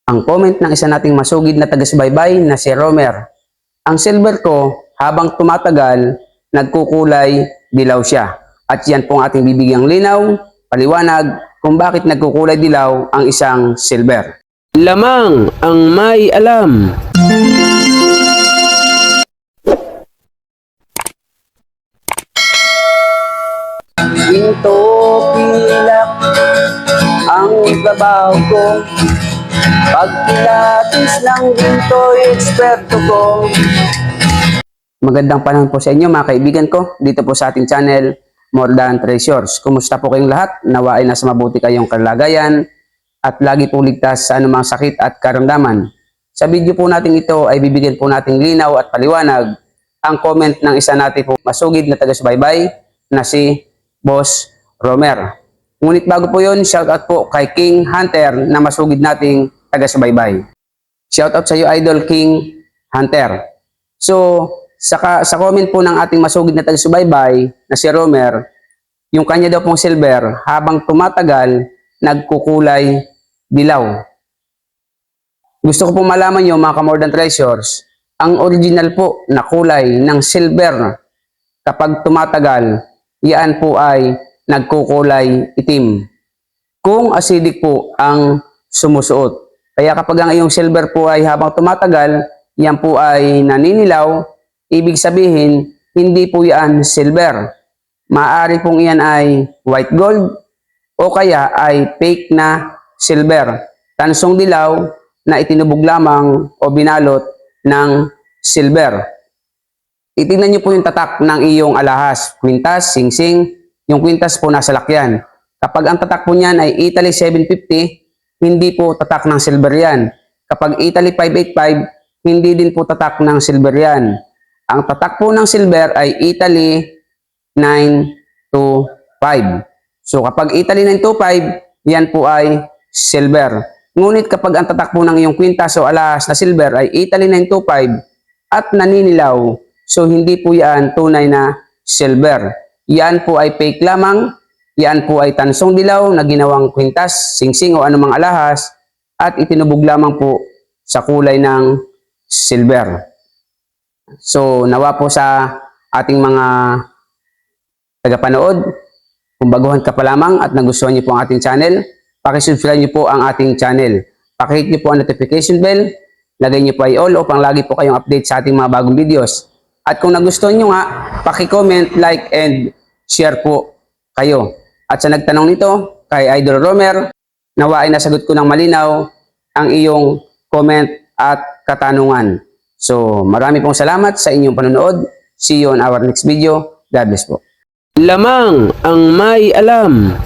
Ang comment ng isa nating masugid na taga-subaybay na si Romer. Ang silver ko, habang tumatagal, nagkukulay dilaw siya. At yan po ang ating bibigyang linaw, paliwanag, kung bakit nagkukulay dilaw ang isang silver. Lamang ang may alam. Ginto pilak ang ibabaw ko, pag pilates lang ginto eksperto ko. Magandang panahon po sa inyo mga kaibigan ko dito po sa ating channel More Than Treasures. Kumusta po kayong lahat? Nawa ay nasa mabuti kayong kalagayan at lagi po ligtas sa anumang sakit at karamdaman. Sa video po natin ito ay bibigyan po nating linaw at paliwanag ang comment ng isa natin po masugid na taga-subaybay na si Boss Romer. Ngunit bago po yun, shoutout po kay King Hunter na masugid nating taga-subaybay. Shoutout sa iyo, Idol King Hunter. So, sa comment po ng ating masugid na taga-subaybay na si Romer, yung kanya daw pong silver, habang tumatagal, nagkukulay dilaw. Gusto ko pong malaman nyo mga ka-More Than Treasures, ang original po na kulay ng silver kapag tumatagal, yan po ay nagkukulay itim. Kung acidic po ang sumusuot. Kaya kapag ang iyong silver po ay habang tumatagal, yan po ay naninilaw, ibig sabihin, hindi po yan silver. Maaari pong yan ay white gold o kaya ay fake na silver. Tansong dilaw na itinubog lamang o binalot ng silver. Titingnan niyo po yung tatak ng iyong alahas, kwintas, singsing. Yung kwintas po nasa lakyan. Kapag ang tatak po niyan ay Italy 750, hindi po tatak ng silver yan. Kapag Italy 585, hindi din po tatak ng silver yan. Ang tatak po ng silver ay Italy 925. So kapag Italy 925, yan po ay silver. Ngunit kapag ang tatak po ng iyong kwintas o alahas na silver ay Italy 925 at naninilaw, so hindi po yan tunay na silver. Yan po ay fake lamang, yan po ay tansong dilaw na ginawang kwintas, singsing o anumang alahas at itinubog lamang po sa kulay ng silver. So nawa po sa ating mga tagapanood, kung baguhan ka pa lamang at nagustuhan niyo po ang ating channel, pakisubscribe niyo po ang ating channel. Pakihit niyo po ang notification bell, lagay niyo po ay all upang lagi po kayong update sa ating mga bagong videos. At kung nagustuhan niyo nga, paki-comment, like, and share po kayo. At sa nagtanong nito, kay Idol Romer, nawa ay nasagot ko ng malinaw ang iyong comment at katanungan. So, marami pong salamat sa inyong panonood. See you on our next video. God bless po. Lamang ang may alam.